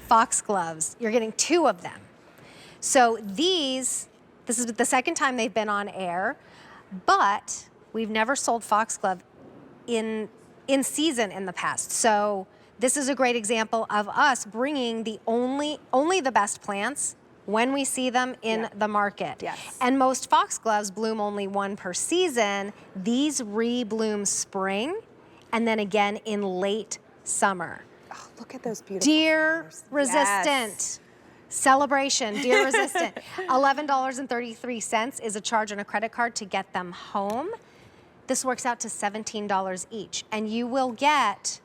foxgloves. You're getting 2 of them. So this is the second time they've been on air, but we've never sold foxglove in season in the past. So this is a great example of us bringing the only the best plants when we see them in the market. Yes. And most foxgloves bloom only 1 per season. These rebloom spring and then again in late summer. Oh, look at those beautiful Deer flowers. resistant. Yes. Celebration, deer resistant. $11.33 is a charge on a credit card to get them home. This works out to $17 each. And you will get,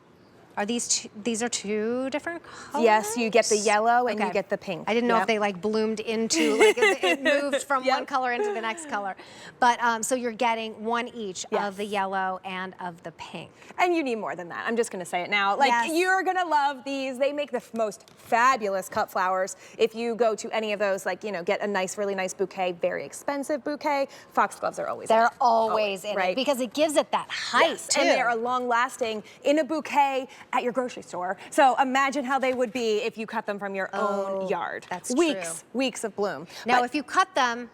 these are 2 different colors? Yes, you get the yellow and you get the pink. I didn't know if they like bloomed into, like it moved from one color into the next color. But so you're getting 1 each of the yellow and of the pink. And you need more than that. I'm just gonna say it now. Like you're gonna love these. They make the most fabulous cut flowers. If you go to any of those, like, you know, get a nice, really nice bouquet, very expensive bouquet, foxgloves are always They're always in right? it because it gives it that height too. And they are long lasting in a bouquet at your grocery store. So imagine how they would be if you cut them from your own yard. That's weeks of bloom. Now, if you cut them,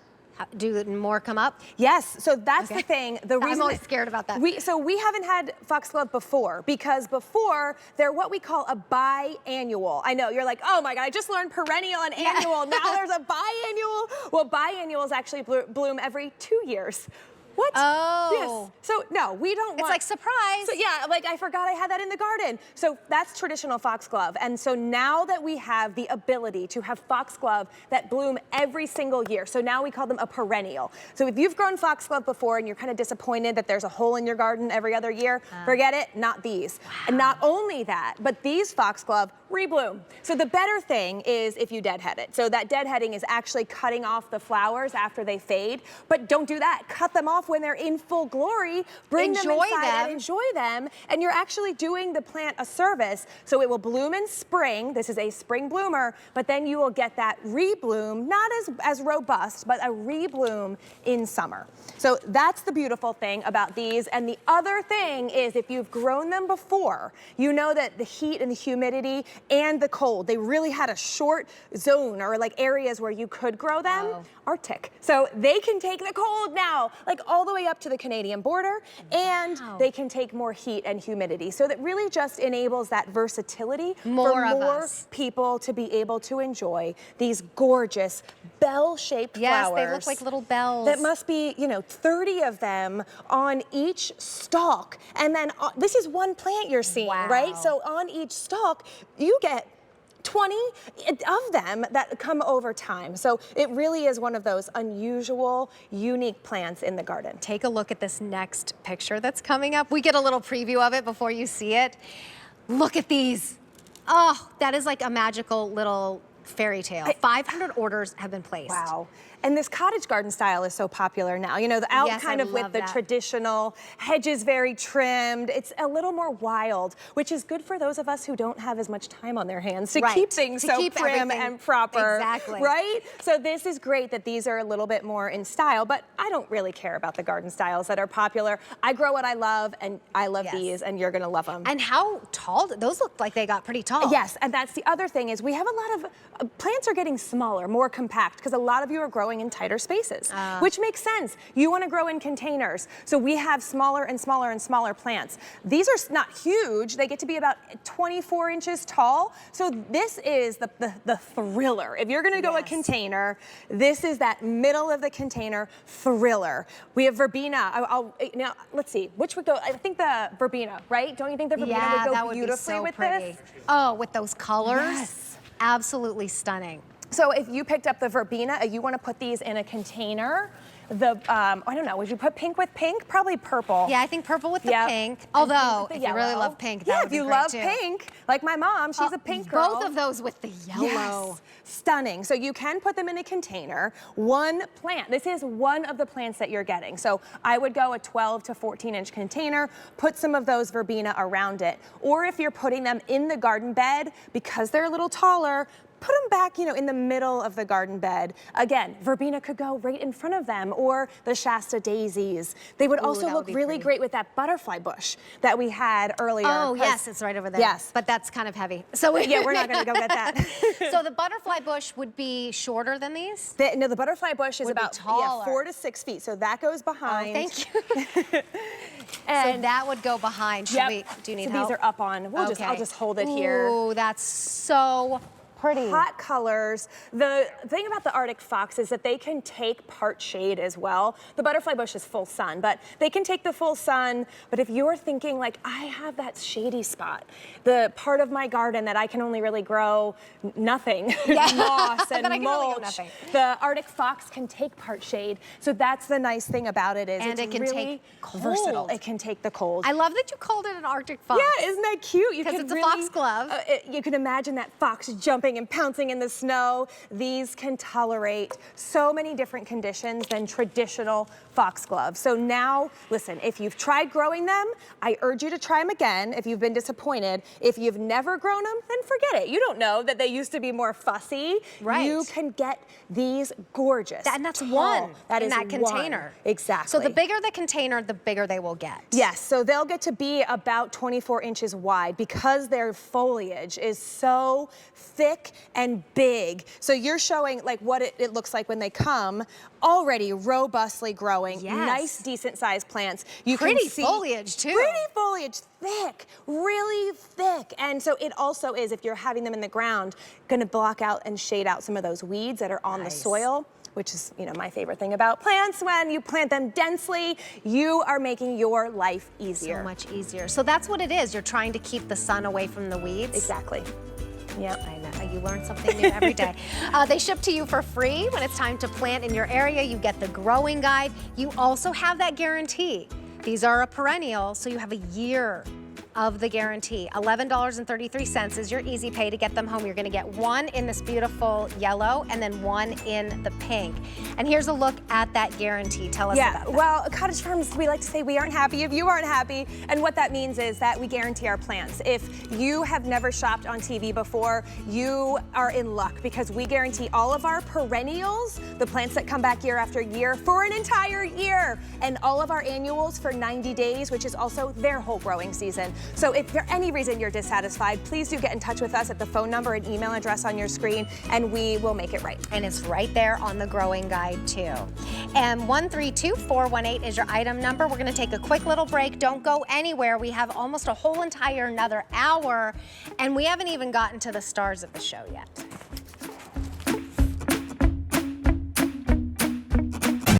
do more come up? Yes, so that's the thing. The reason I'm always scared about that. We haven't had foxglove before because before they're what we call a biannual. I know, you're like, oh my God, I just learned perennial and annual. Now there's a biannual. Well, biannuals actually bloom every 2 years. What? Oh. Yes. So no, we don't want. It's like surprise. So yeah, like I forgot I had that in the garden. So that's traditional foxglove. And so now that we have the ability to have foxglove that bloom every single year, so now we call them a perennial. So if you've grown foxglove before and you're kind of disappointed that there's a hole in your garden every other year, forget it, not these. Wow. And not only that, but these foxglove rebloom. So the better thing is if you deadhead it. So that deadheading is actually cutting off the flowers after they fade, but don't do that. Cut them off when they're in full glory, bring them inside and enjoy them, and you're actually doing the plant a service. So it will bloom in spring. This is a spring bloomer, but then you will get that rebloom, not as robust, but a rebloom in summer. So that's the beautiful thing about these. And the other thing is if you've grown them before, you know that the heat and the humidity and the cold, they really had a short zone or like areas where you could grow them. Arctic. So they can take the cold now, like all the way up to the Canadian border, and they can take more heat and humidity. So that really just enables that versatility for more people to be able to enjoy these gorgeous bell-shaped flowers. Yes, they look like little bells. That must be, you know, 30 of them on each stalk. And then this is one plant you're seeing, right? So on each stalk, you get 20 of them that come over time. So it really is one of those unusual, unique plants in the garden. Take a look at this next picture that's coming up. We get a little preview of it before you see it. Look at these. Oh, that is like a magical little fairy tale. 500 orders have been placed. Wow. And this cottage garden style is so popular now. You know, the out kind of with the traditional hedges very trimmed. It's a little more wild, which is good for those of us who don't have as much time on their hands to keep things so prim and proper. Exactly. Right? So this is great that these are a little bit more in style, but I don't really care about the garden styles that are popular. I grow what I love, and I love these, and you're gonna love them. And how tall? Those look like they got pretty tall. Yes, and that's the other thing is we have a lot of, plants are getting smaller, more compact, because a lot of you are growing in tighter spaces, which makes sense. You want to grow in containers. So we have smaller and smaller and smaller plants. These are not huge. They get to be about 24 inches tall. So this is the thriller. If you're going to go a container, this is that middle of the container thriller. We have verbena. Now, let's see. Which would go? I think the verbena, right? Don't you think the verbena would go beautifully with this? Oh, with those colors? Yes. Absolutely stunning. So if you picked up the verbena, you want to put these in a container. I don't know, would you put pink with pink? Probably purple. Yeah, I think purple with the pink. Although, if you really love pink, that would be great too. If you love pink, like my mom, she's a pink girl. Both of those with the yellow. Yes, stunning. So you can put them in a container. One plant, this is one of the plants that you're getting. So I would go a 12 to 14 inch container, put some of those verbena around it. Or if you're putting them in the garden bed, because they're a little taller, put them back, in the middle of the garden bed. Again, verbena could go right in front of them, or the Shasta daisies. They would also look really great with that butterfly bush that we had earlier. Oh, yes, it's right over there. Yes. But that's kind of heavy. So yeah, we're not going to go get that. So the butterfly bush would be shorter than these? No, the butterfly bush is about 4 to 6 feet. So that goes behind. Oh, thank you. And so that would go behind. Do you need help? These are up on. I'll just hold it here. Ooh, that's so pretty. Hot colors. The thing about the Arctic fox is that they can take part shade as well. The butterfly bush is full sun, but they can take the full sun. But if you're thinking like, I have that shady spot, the part of my garden that I can only really grow nothing, moss and mulch, the Arctic fox can take part shade. So that's the nice thing about it is and it's it can really take cold. versatile. It can take the cold. I love that you called it an Arctic fox. Yeah, isn't that cute? Because it's a foxglove. You can imagine that fox jumping and pouncing in the snow. These can tolerate so many different conditions than traditional foxgloves. So now, listen, if you've tried growing them, I urge you to try them again if you've been disappointed. If you've never grown them, then forget it. You don't know that they used to be more fussy. Right. You can get these gorgeous. And that's one that in is that container. One. Exactly. So the bigger the container, the bigger they will get. Yes, so they'll get to be about 24 inches wide because their foliage is so thick and big. So you're showing like what it looks like when they come, already robustly growing, nice, decent sized plants. You pretty can see foliage too. Pretty foliage, thick, really thick. And so it also is, if you're having them in the ground, gonna block out and shade out some of those weeds that are on the soil, which is, my favorite thing about plants. When you plant them densely, you are making your life easier. So much easier. So that's what it is. You're trying to keep the sun away from the weeds. Exactly. Yep. I know. You learn something new every day. They ship to you for free when it's time to plant in your area. You get the growing guide. You also have that guarantee. These are a perennial, so you have a year of the guarantee. $11.33 is your easy pay to get them home. You're gonna get one in this beautiful yellow and then one in the pink. And here's a look at that guarantee. Tell us about that. Well, at Cottage Farms, we like to say we aren't happy if you aren't happy. And what that means is that we guarantee our plants. If you have never shopped on TV before, you are in luck because we guarantee all of our perennials, the plants that come back year after year, for an entire year. And all of our annuals for 90 days, which is also their whole growing season. So if for any reason you're dissatisfied, please do get in touch with us at the phone number and email address on your screen, and we will make it right. And it's right there on the growing guide too. And 132418 is your item number. We're gonna take a quick little break. Don't go anywhere. We have almost a whole entire another hour, and we haven't even gotten to the stars of the show yet.